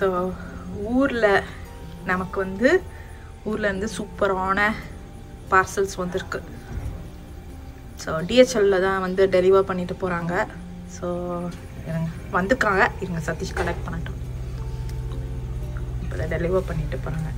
So ஊரில் நமக்கு வந்து ஊர்லேருந்து சூப்பரான பார்சல்ஸ் வந்துருக்கு. ஸோ டிஹெச்எல்லில் தான் வந்து டெலிவர் பண்ணிட்டு போகிறாங்க. ஸோ இருங்க வந்துருக்காங்க, இருங்க சதீஷ் கலெக்ட் பண்ணட்டும். இப்போ டெலிவர் பண்ணிட்டு போகிறாங்க.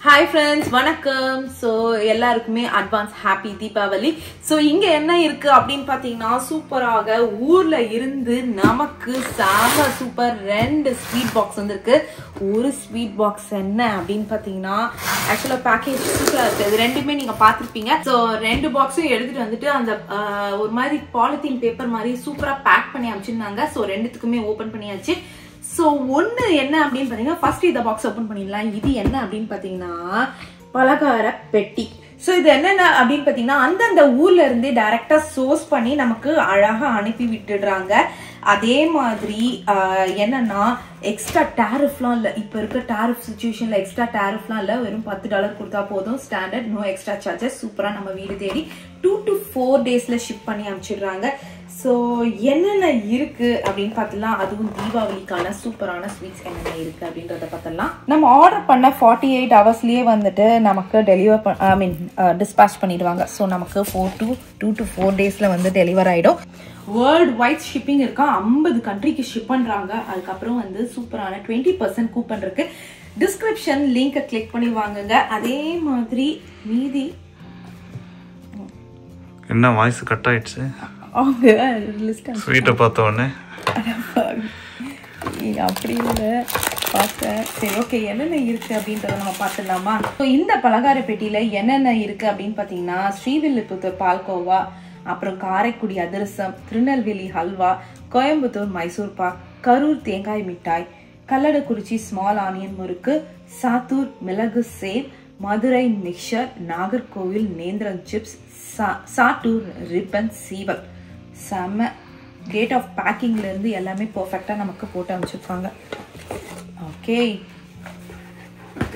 Hi friends, வணக்கம். ஸோ எல்லாருக்குமே அட்வான்ஸ் ஹாப்பி தீபாவளி. ஸோ இங்கே என்ன இருக்குது அப்படின்னு பார்த்தீங்கன்னா, சூப்பராக ஊரில் இருந்து நமக்கு செம சூப்பர் 2 ஸ்வீட் பாக்ஸ் வந்துருக்கு. ஒரு ஸ்வீட் பாக்ஸ் என்ன அப்படின்னு பார்த்தீங்கன்னா, ஆக்சுவலாக பேக்கேஜ் சூப்பராக இருக்குது. இது ரெண்டுமே நீங்கள் பார்த்துருப்பீங்க. ஸோ 2 பாக்ஸும் எடுத்துகிட்டு வந்துட்டு அந்த ஒரு மாதிரி பாலித்தீன் பேப்பர் மாதிரி சூப்பராக பேக் பண்ணி அமைச்சிருந்தாங்க. ஸோ 2த்துக்குமே ஓப்பன் பண்ணியாச்சு. ஸோ ஒன்று என்ன அப்படின்னு பார்த்தீங்கன்னா, ஃபர்ஸ்ட் இந்த பாக்ஸ் ஓப்பன் பண்ணிடலாம். இது என்ன அப்படின்னு பார்த்தீங்கன்னா, பலகார பெட்டி. ஸோ இது என்னென்ன அப்படின்னு பார்த்தீங்கன்னா, அந்தந்த ஊர்ல இருந்தே டைரக்டா சோர்ஸ் பண்ணி நமக்கு அழகாக அனுப்பி விட்டுடுறாங்க. அதே மாதிரி என்னன்னா, எக்ஸ்ட்ரா டேரிஃப்லாம் இல்லை. இப்போ இருக்க டேரிஃப் சுச்சுவேஷன்ல எக்ஸ்ட்ரா டேரிஃப்லாம் இல்லை. வெறும் $10 கொடுத்தா போதும். Standard, no extra charges. சூப்பராக நம்ம வீடு தேடி 2 to 4 daysல ஷிப் பண்ணி அனுப்பிச்சிடுறாங்க. ஸோ என்னென்ன இருக்கு அப்படின்னு பார்த்தலாம். அதுவும் தீபாவளிக்கான சூப்பரான ஸ்வீட்ஸ் என்னென்ன இருக்கு அப்படின்றத பார்த்தலாம். நம்ம ஆர்டர் பண்ண 48 hours வந்துட்டு நமக்கு டெலிவர் டிஸ்பேச் பண்ணிடுவாங்க. ஸோ நமக்கு 2 to 4 daysல வந்து டெலிவர் ஆகிடும். வேர்ல்டு வைட் ஷிப்பிங் இருக்கா, 50 கண்ட்ரிக்கு ஷிப் பண்றாங்க. அதுக்கப்புறம் வந்து சூப்பரான 20% கூப்பன் இருக்கு. டிஸ்கிரிப்ஷன் லிங்கை கிளிக் பண்ணி வாங்குங்க. அதே மாதிரி மீதி என்ன வாய்ஸ் கட் ஆயிடுச்சு அவங்க ஸ்வீட்டை பார்த்த உடனே அப்படி இல்லை பார்த்தேன். சரி ஓகே, என்னென்ன இருக்கு அப்படின்றத நம்ம பார்த்துடலாமா? ஸோ இந்த பலகார பெட்டியில என்னென்ன இருக்கு அப்படின்னு பார்த்தீங்கன்னா, ஸ்ரீவில்லிபுத்தூர் பால்கோவா, அப்புறம் காரைக்குடி அதிரசம், திருநெல்வேலி ஹல்வா, கோயம்புத்தூர் மைசூர் பாக், கரூர் தேங்காய் மிட்டாய், கல்லடக்குறிச்சி ஸ்மால் ஆனியன் முறுக்கு, சாத்தூர் மிளகு sev, Madurai mixture, Nagercoil nendran chips, Sattur ribbon சீவல். செம்ம கேட் ஆஃப் பேக்கிங்ல இருந்து எல்லாமே பர்ஃபெக்டா நமக்கு போட்டு அமைச்சிருக்காங்க. ஓகே,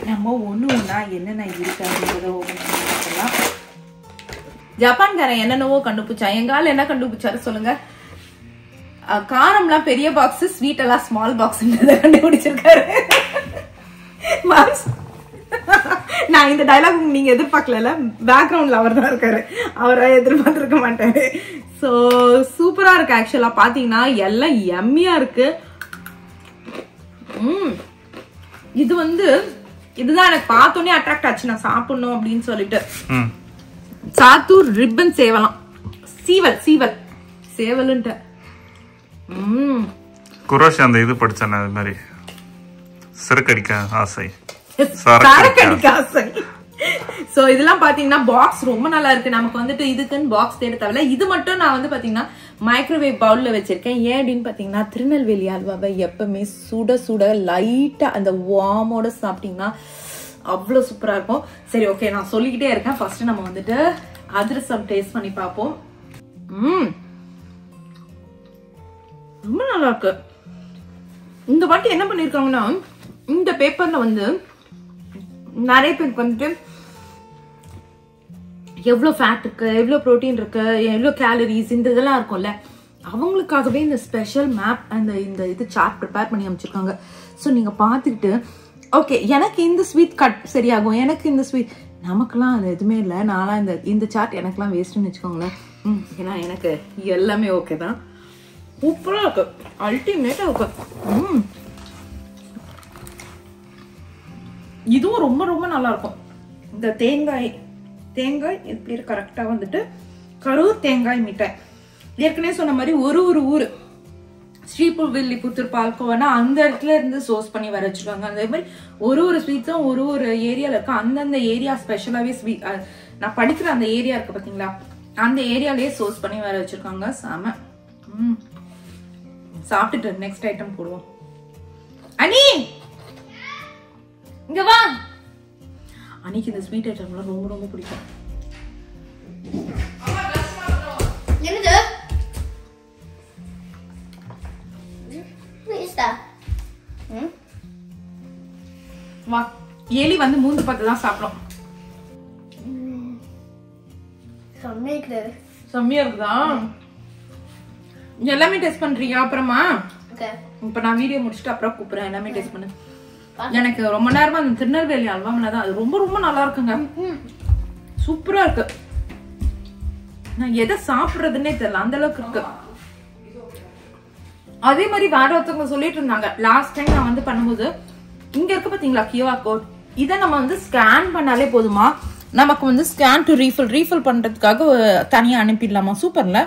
நம்ம ஒண்ணா என்னென்ன இருக்கு அப்படின்றத ஓபன் பண்ணி பார்க்கலாம். ஜப்பான்காரன் என்னென்னவோ கண்டுபிடிச்சா, எங்கால என்ன கண்டுபிடிச்சாரு சொல்லுங்க? காரம்லாம் பெரிய பாக்ஸ், ஸ்வீட் எல்லாம் ஸ்மால் பாக்ஸ் கண்டுபிடிச்சிருக்காரு. நான் இந்த டைலாக் நீங்க எதிர்பார்க்கல, பேக்ரவுண்ட்ல அவர் தான் இருக்காரு, அவரை எதிர்பார்த்திருக்க மாட்டாரு. ஸோ சூப்பரா இருக்கு. ஆக்சுவலா பாத்தீங்கன்னா எல்லாம் எம்மியா இருக்கு. இது வந்து இதுதான் எனக்கு பார்த்தோன்னே அட்ராக்ட் ஆச்சு, நான் சாப்பிடணும் அப்படின்னு சொல்லிட்டு. சாத்தூர் ரிப்பன் சேவலாம், சீவல் சேவல்ன்ட்டு. குரோஷ் அந்த இது படிச்சானே, அது மாதிரி சிறுகடிக்க ஆசை. சோ இதெல்லாம் பாத்தீங்கன்னா பாக்ஸ் ரொம்ப நல்லா இருக்கு. நமக்கு வந்துட்டு இதுக்குன்னு பாக்ஸ் தேட தேவையில்ல. இது மட்டும் நான் வந்து பாத்தீங்கன்னா மைக்ரோவேவ் பவுல்ல வச்சிருக்கேன். ஏன் அப்படின்னு பாத்தீங்கன்னா, திருநெல்வேலி அல்வாவை எப்பவுமே சுட சுட லைட்டா அந்த வார்மோட சாப்பிட்டீங்கன்னா அவ்வளவு சூப்பரா இருக்கும். சரி ஓகே, நான் சொல்லிக்கிட்டே இருக்கேன். ஃபர்ஸ்ட் நம்ம வந்துட்டு அதிரசம் டேஸ்ட் பண்ணி பார்ப்போம். ரொம்ப நல்லா இருக்கு. இந்த வாட்டி என்ன பண்ணிருக்காங்கன்னா, இந்த பேப்பர்ல வந்து நிறைய பேருக்கு வந்துட்டு எவ்வளவு ஃபேட் இருக்கு, எவ்வளவு புரோட்டீன் இருக்கு, எவ்வளவு கேலரிஸ், இந்த இதெல்லாம் இருக்கும்ல, அவங்களுக்காகவே இந்த ஸ்பெஷல் மேப் இந்த இது சார்ட் ப்ரிப்பேர் பண்ணி அமைச்சிருக்காங்க. ஸோ நீங்க பாத்துக்கிட்டு ஓகே எனக்கு இந்த ஸ்வீட் கட் சரியாகும், எனக்கு இந்த ஸ்வீட், நமக்குலாம் அது எதுவுமே இல்லை. நான்லாம் இந்த சார்ட் எனக்குலாம் வேஸ்ட்னு வச்சுக்கோங்களேன். ஏன்னா எனக்கு எல்லாமே ஓகே தான். சூப்பரா இருக்கு, அல்டிமேட்டா இருக்கு. இதுவும் ரொம்ப ரொம்ப நல்லா இருக்கும். இந்த தேங்காய் இது பேர் கரெக்டா வந்துட்டு கரூர் தேங்காய் மிட்டாய். ஏற்கனவே சொன்ன மாதிரி ஒரு ஊரு ஸ்ரீவில்லிபுத்தூர் பால்கோவானா அந்த இடத்துல இருந்து சோர்ஸ் பண்ணி வர வச்சிருக்காங்க. அதே மாதிரி ஒரு ஸ்வீட்ஸும் ஒரு ஏரியால இருக்கு. அந்தந்த ஏரியா ஸ்பெஷலாவே ஸ்வீட், நான் படிக்கிற அந்த ஏரியா இருக்கு பாத்தீங்களா, அந்த ஏரியாலேயே சோர்ஸ் பண்ணி வர வச்சிருக்காங்க. செம. சாப்பிட்டுட்டு நெக்ஸ்ட் ஐட்டம் போடுவோம். அனி இங்க வா. அன்னைக்கு இந்த ஸ்வீட் ஐட்டம்லாம் ரொம்ப ரொம்ப பிடிக்கும். வா, எலி வந்து மூந்து பார்த்து தான் சாப்பிடும். செம்மையா இருக்குதா? எல்லாமே டெஸ்ட் பண்றீங்க அப்புறமா? இப்ப நான் வீடியோ முடிச்சுட்டு அப்புறம் கூப்பிடுறேன். எல்லாமே டெஸ்ட் பண்ணு. எனக்கு ரொம்ப நேரமா அந்த திருநெல்வேலி அல்வாமில தான் அது ரொம்ப ரொம்ப நல்லா இருக்குங்க. சூப்பரா இருக்கு. நான் எதை சாப்பிடுறதுன்னே தெரியல, அந்த அளவுக்கு இருக்கு. அதே மாதிரி வேற ஒருத்தவங்க சொல்லிட்டு இருந்தாங்க லாஸ்ட் டைம் நான் வந்து பண்ணும்போது, இங்க இருக்கு பாத்தீங்களா QR கோட், இதை நம்ம வந்து ஸ்கேன் பண்ணாலே போதுமா, நமக்கு வந்து ஸ்கேன் டு ரீஃபில் பண்றதுக்காக தனியா அனுப்பிடலாமா? சூப்பர்ல.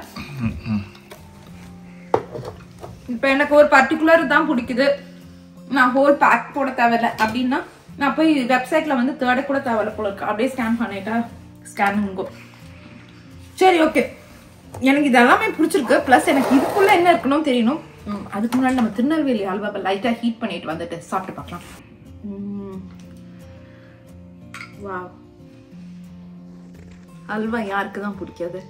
இப்ப எனக்கு ஒரு பர்டிகுலர் தான் பிடிக்குது, நான் ஹோல் பேக் போட தேவையில்ல அப்படின்னா நான் போய் வெப்சைட்ல வந்து தேட கூட தேவையில்ல போல இருக்கு, அப்படியே ஸ்கேன் பண்ணிட்டா ஸ்கேன் உங்கோ. சரி ஓகே, எனக்கு இதெல்லாமே பிடிச்சிருக்கு. பிளஸ் எனக்கு இதுக்குள்ள என்ன இருக்கணும் தெரியணும். அதுக்கு முன்னாடி நம்ம திருநெல்வேலி அல்வாவை லைட்டா ஹீட் பண்ணிட்டு வந்துட்டு சாப்பிட்டு பார்க்கலாம். வாவ், அல்வா யாருக்கு தான் பிடிக்காது?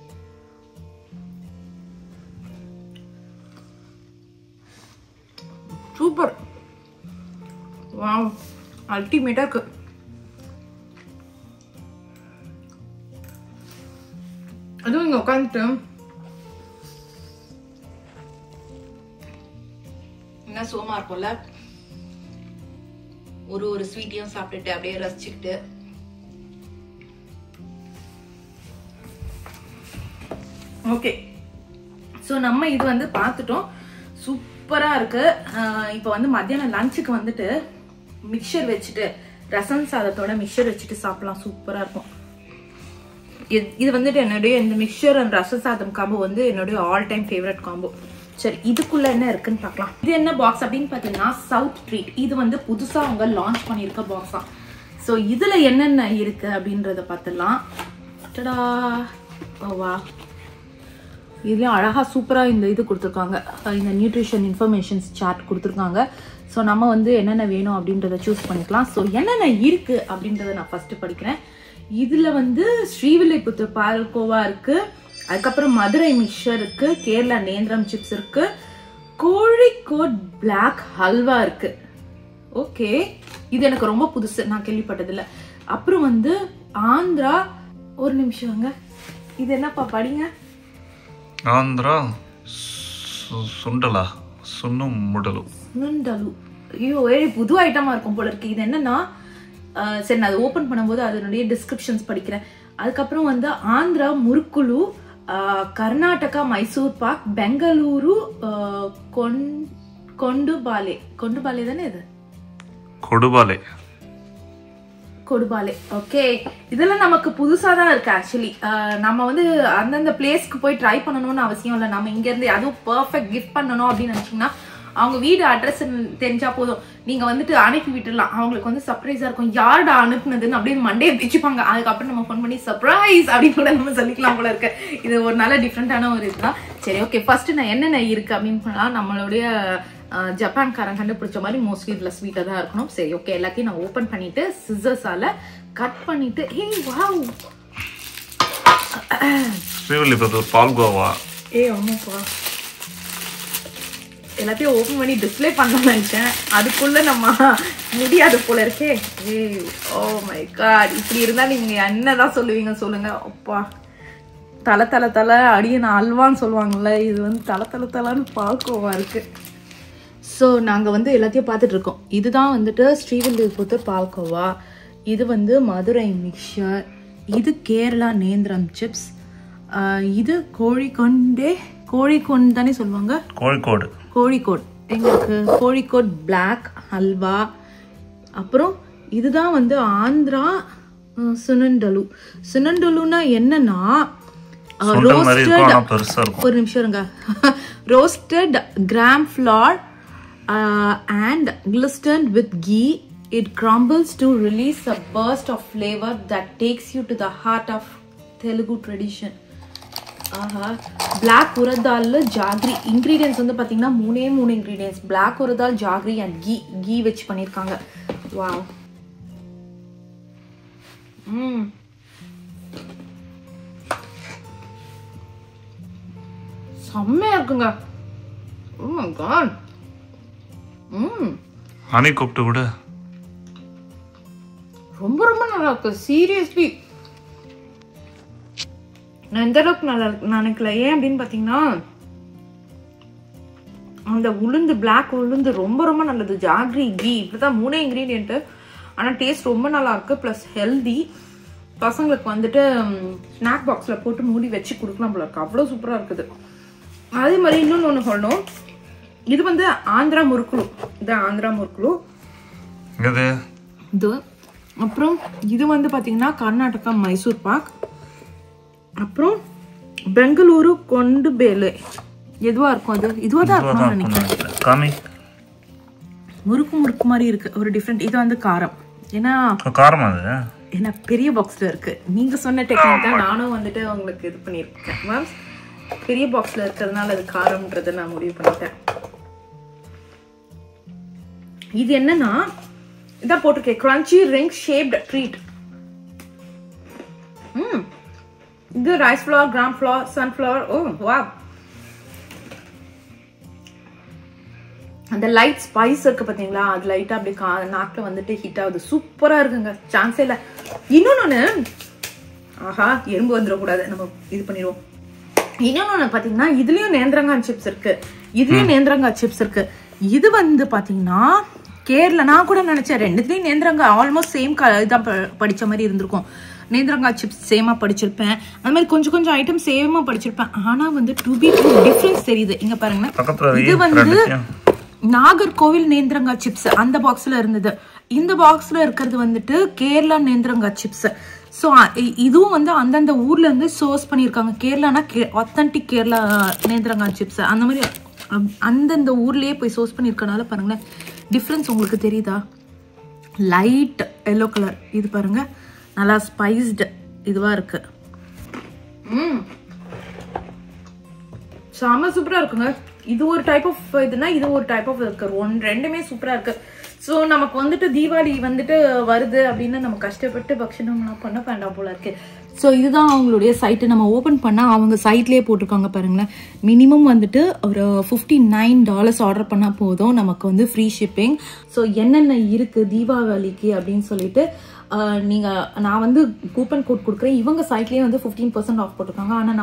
சூப்பர், வாவ், அல்டிமேட்டா இருக்கு. அதுவும் இங்க உட்காந்துட்டு என்ன சோமா இருக்கும்ல, ஒரு ஸ்வீட்டையும் சாப்பிட்டுட்டு அப்படியே ரசிச்சுக்கிட்டு. ஓகே, சோ நம்ம இது வந்து பார்த்துட்டோம். சூப்பரா இருக்கு. இப்போ வந்து மத்தியானம் லஞ்சுக்கு வந்துட்டு மிக்சர் வச்சுட்டு, ரசம் சாதத்தோட மிக்சர் வச்சுட்டு சாப்பிடலாம். சூப்பரா இருக்கும். இது வந்துட்டு என்னுடைய இந்த மிக்சர் அண்ட் ரச சாதம் காம்போ வந்து என்னுடைய ஆல் டைம் ஃபேவரட் காம்போ. சரி, இதுக்குள்ள என்ன இருக்குன்னு பார்க்கலாம். இது என்ன பாக்ஸ் அப்படின்னு பாத்தீங்கன்னா சவுத் ட்ரீட். இது வந்து புதுசா அவங்க லான்ச் பண்ணிருக்க பாக்ஸ் தான். சோ இதுல என்னென்ன இருக்கு அப்படின்றத பார்த்துடலாம். டடா, ஓவா, இதுலயும் அழகா சூப்பரா இந்த இது கொடுத்துருக்காங்க, இந்த நியூட்ரிஷன் இன்ஃபர்மேஷன்ஸ் சார்ட் கொடுத்துருக்காங்க. ஸோ நம்ம வந்து என்னென்ன வேணும் அப்படின்றத சூஸ் பண்ணிக்கலாம். ஸோ என்னென்ன இருக்கு அப்படின்றத நான் ஃபர்ஸ்ட் படிக்கிறேன். இதுல வந்து ஸ்ரீவில்லிபுத்தூர் பால்கோவா இருக்கு, அதுக்கப்புறம் மதுரை மிக்சர் இருக்கு, கேரளா நேந்திரம் சிப்ஸ் இருக்கு, கோழிக்கோட் பிளாக் ஹல்வா இருக்கு. ஓகே, இது எனக்கு ரொம்ப புதுசு, நான் கேள்விப்பட்டதில்ல. அப்புறம் வந்து ஆந்திரா, ஒரு நிமிஷம்ங்க, இது என்னப்பா படிங்க. ஆந்திரா சுண்டலா, சுண்ணும் முடலு, சுண்டலு. ஐயோ, புது ஐட்டமா இருக்கும் போல இருக்கு. இது என்னன்னா, சரி நான் அதை ஓபன் பண்ணும்போது அதனுடைய டிஸ்கிரிப்ஷன்ஸ் படிக்கிறேன். அதுக்கப்புறம் வந்து ஆந்திரா முறுக்குலு, கர்நாடகா மைசூர் பாக், பெங்களூரு கொண்டுபாலே தானே இது, கொடுபாலே. ஓகே, இதெல்லாம் நமக்கு புதுசா தான் இருக்கு. ஆக்சுவலி நம்ம வந்து அந்தந்த பிளேஸ்க்கு போய் ட்ரை பண்ணணும்னு அவசியம் இல்லை. நம்ம இங்க இருந்து அதுவும் பெர்ஃபெக்ட் கிஃப்ட் பண்ணணும் அப்படின்னு நினைச்சீங்கன்னா அவங்க வீடு அட்ரஸ் தெரிஞ்சா போதும், நீங்க வந்துட்டு அனுப்பி விட்டுடலாம். அவங்களுக்கு வந்து சர்ப்ரைஸா இருக்கும், யாருடா அனுப்புனதுன்னு அப்படின்னு மண்டே வச்சுப்பாங்க. அதுக்கப்புறம் நம்ம ஃபோன் பண்ணி சர்ப்ரைஸ் அப்படின்னு கூட நம்ம சொல்லிக்கலாம் போல இருக்கு. இது ஒரு நல்ல டிஃப்ரெண்டான ஒரு இதுதான். சரி ஓகே, ஃபர்ஸ்ட் நான் என்னென்ன இருக்கு அப்படின்னு சொன்னா, நம்மளுடைய ஜப்பான்காரன் கண்டுபிடிச்ச மாதிரி மோஸ்ட்லி இதுல ஸ்வீட்டா தான் இருக்கணும். சரி ஓகே, எல்லாத்தையும் நான் ஓபன் பண்ணிட்டு சிசர்ஸால கட் பண்ணிட்டு, ஹே வாவ், ஸ்ரீவில்லிபுத்தூர் பால்கோவா. ஆமாப்பா, எல்லாத்தையும் ஓபன் பண்ணி டிஸ்பிளே பண்ணணும்னு நினைச்சேன், அதுக்குள்ள நம்ம முடியாது போல இருக்கே. ஓ மை காட், இப்படி இருந்தா நீங்க என்னதான் சொல்லுவீங்க சொல்லுங்க. அப்பா, தலை அடிய நான் அல்வான்னு சொல்லுவாங்கல்ல, இது வந்து தலை பால்கோவா இருக்கு. ஸோ நாங்கள் வந்து எல்லாத்தையும் பார்த்துட்டு இருக்கோம். இதுதான் வந்துட்டு ஸ்ரீவில்லிபுத்தூர் பால்கோவா, இது வந்து மதுரை மிக்சர், இது கேரளா நேந்திரம் சிப்ஸ், இது கோழிக்கொண்டு தானே சொல்லுவாங்க, கோழிக்கோட், எங்களுக்கு கோழிக்கோட் பிளாக் ஹல்வா. அப்புறம் இதுதான் வந்து ஆந்திரா சுனண்டலுனா என்னன்னா ஒரு நிமிஷம் இருங்க, roasted gram flower and glistened with ghee. It crumbles to release a burst of flavor that takes you to the heart of Telugu tradition. Black urad dal jaggery. Ingredients வந்து பாத்தீங்கன்னா மூணே ingredients, black urad dal, jaggery and ghee வச்சு பண்ணிருக்காங்க. Wow. செம்மையா இருக்குங்க. Oh my god. Honey கூப்பிட்டு கூட ரொம்ப நல்லா இருக்கு. சீரியஸ்லி நான் எந்த அளவுக்கு நல்லா நினைக்கல. ஏன் அப்படின்னு பாத்தீங்கன்னா அந்த உளுந்து பிளாக் உளுந்து ரொம்ப ரொம்ப நல்லது. ஜாக்ரி கீ இப்படிதான் 3 இன்கிரீடியன்ட். ஆனா டேஸ்ட் ரொம்ப நல்லா இருக்கு. Plus healthy. பசங்களுக்கு வந்துட்டு ஸ்நாக் பாக்ஸ்ல போட்டு மூடி வச்சு கொடுக்கலாம் போல இருக்கு. அவ்வளவு சூப்பரா இருக்குது. அதே மாதிரி இன்னொன்னு ஒண்ணு சொல்லணும். இது வந்து ஆந்திரா முறுக்குலு. இது ஆந்திரா முறுக்குலு. இது அப்புறம் இது வந்து பாத்தீங்கன்னா கர்நாடகா மைசூர் பாக். அப்புறம் பெங்களூரு கொண்டு பேலே. எதுவா இருக்கும் அது? இதுவா தான் இருக்கும்னு நினைக்கிறேன். முறுக்கு முறுக்கு மாதிரி இருக்கு. ஒரு டிஃப்ரெண்ட். இது வந்து காரம். ஏன்னா காரம் அது ஏன்னா பெரிய பாக்ஸ்ல இருக்கு. நீங்க சொன்ன டெக்னிக் தான் நானும் வந்துட்டு உங்களுக்கு இது பண்ணியிருக்கேன் மேம். பெரிய பாக்ஸ்ல இருக்கிறதுனால அது காரம்ன்றதை நான் முடிவு பண்ணிட்டேன். இது என்னன்னா இதான் போட்டிருக்கேன். Crunchy ring shaped treat. இது rice flour, gram flour, sunflower. Oh wow. அந்த லைட் ஸ்பைஸ் இருக்கு பாத்தீங்களா, அது லைட்டா அப்படியே நாக்குல வந்துட்டு ஹீட் ஆகுது. சூப்பரா இருக்குங்க. சான்ஸே இல்ல. இன்னொன்னு ஆஹா எறும்பு வந்துடக்கூடாது, நம்ம இது பண்ணிடுவோம். இன்னொன்னு பாத்தீங்கன்னா இதுலயும் நேந்திரங்காய் சிப்ஸ் இருக்கு. இதுலயும் நேந்திரங்காய் சிப்ஸ் இருக்கு. இது வந்து பாத்தீங்கன்னா கேரளா. நான் கூட நினைச்சேன் ரெண்டுத்துலயும் நேந்திரங்காய் ஆல்மோஸ்ட் சேம் இதான் படிச்ச மாதிரி இருந்திருக்கும். நேந்திரங்காய் சிப்ஸ் சேமா படிச்சிருப்பேன். அது மாதிரி கொஞ்சம் கொஞ்சம் ஐட்டம் சேமா படிச்சிருப்பேன். ஆனா வந்து டிஃபரன்ஸ் தெரியுது. இங்க பாருங்க, இது வந்து நாகர்கோவில் நேந்திரங்காய் சிப்ஸ் அந்த பாக்ஸ்ல இருந்தது. இந்த பாக்ஸ்ல இருக்கிறது வந்துட்டு கேரளா நேந்திரங்காய் சிப்ஸ். ஸோ இதுவும் வந்து அந்தந்த ஊர்ல இருந்து சோர்ஸ் பண்ணியிருக்காங்க. கேரளானா ஆத்தன்டிக் கேரளா நேந்திரங்காய் சிப்ஸ் அந்த மாதிரி அந்தந்த ஊர்லயே போய் சோர்ஸ் பண்ணியிருக்கனால பாருங்களேன் டிஃப்ரென்ஸ் உங்களுக்கு தெரியுதா? Light yellow colour. இது பாருங்க நல்லா ஸ்பைஸ்டு இதுவா இருக்கு. செம சூப்பரா இருக்குங்க. இது ஒரு டைப் ஆஃப் இதுனா இது ஒரு டைப் ஆஃப் இருக்கு. ரெண்டுமே சூப்பரா இருக்கு. ஸோ நமக்கு வந்துட்டு தீபாவளி வந்துட்டு வருது அப்படின்னு நம்ம கஷ்டப்பட்டு பக்ஷணம்லாம் பண்ண வேண்டாம் போல இருக்கு. ஸோ இதுதான் அவங்களுடைய சைட்டு. நம்ம ஓப்பன் பண்ணால் அவங்க சைட்லேயே போட்டிருக்காங்க பாருங்களேன். மினிமம் வந்துட்டு ஒரு $59 ஆர்டர் பண்ணால் போதும், நமக்கு வந்து ஃப்ரீ ஷிப்பிங். ஸோ என்னென்ன இருக்குது தீபாவளிக்கு அப்படின்னு சொல்லிட்டு நான் வந்து கூப்பன் கோட் கொடுக்குறேன். இவங்க சைட்லேயே வந்து 15% ஆஃப் போட்டிருக்காங்க. ஆனால்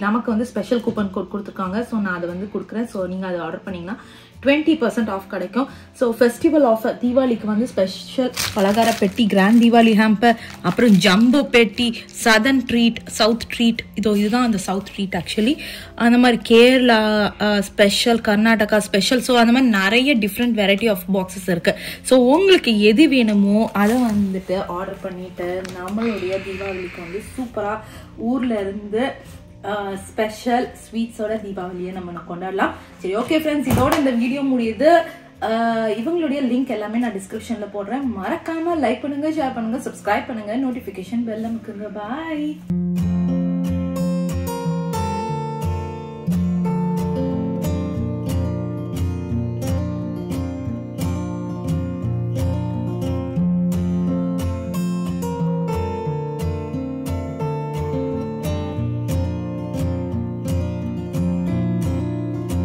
நமக்கு வந்து ஸ்பெஷல் கூப்பன் கோட் கொடுத்துருக்காங்க. ஸோ நான் அதை வந்து கொடுக்குறேன். ஸோ நீங்கள் அதை ஆர்டர் பண்ணிங்கன்னா 20% ஆஃப் கிடைக்கும். ஸோ ஃபெஸ்டிவல் ஆஃபர் தீபாவளிக்கு வந்து ஸ்பெஷல் பலகார பெட்டி, கிராண்ட் தீபாவளி ஹேம்பர், அப்புறம் ஜம்போ பெட்டி, சதர்ன் ட்ரீட், சவுத் ட்ரீட். இதுதான் அந்த சவுத் ட்ரீட் ஆக்சுவலி. அந்த மாதிரி Kerala special, Karnataka special. So அந்த மாதிரி நிறைய டிஃப்ரெண்ட் வெரைட்டி ஆஃப் பாக்ஸஸ் இருக்கு. ஸோ உங்களுக்கு எது வேணுமோ அதை வந்துட்டு ஆர்டர் பண்ணிட்டு நம்மளுடைய தீபாவளிக்கு வந்து சூப்பரா ஊர்ல இருந்து ஸ்பெஷல் ஸ்வீட்ஸோட தீபாவளியை நம்ம கொண்டாடலாம். சரி ஓகே ஃப்ரெண்ட்ஸ், இதோட இந்த வீடியோ முடியுது. இவங்களுடைய லிங்க் எல்லாமே நான் டிஸ்கிரிப்ஷன்ல போடுறேன். மறக்காம லைக் பண்ணுங்க, ஷேர் பண்ணுங்க, சப்ஸ்கிரைப் பண்ணுங்க, நோட்டிபிகேஷன் பெல் அமுக்குங்க. பாய்.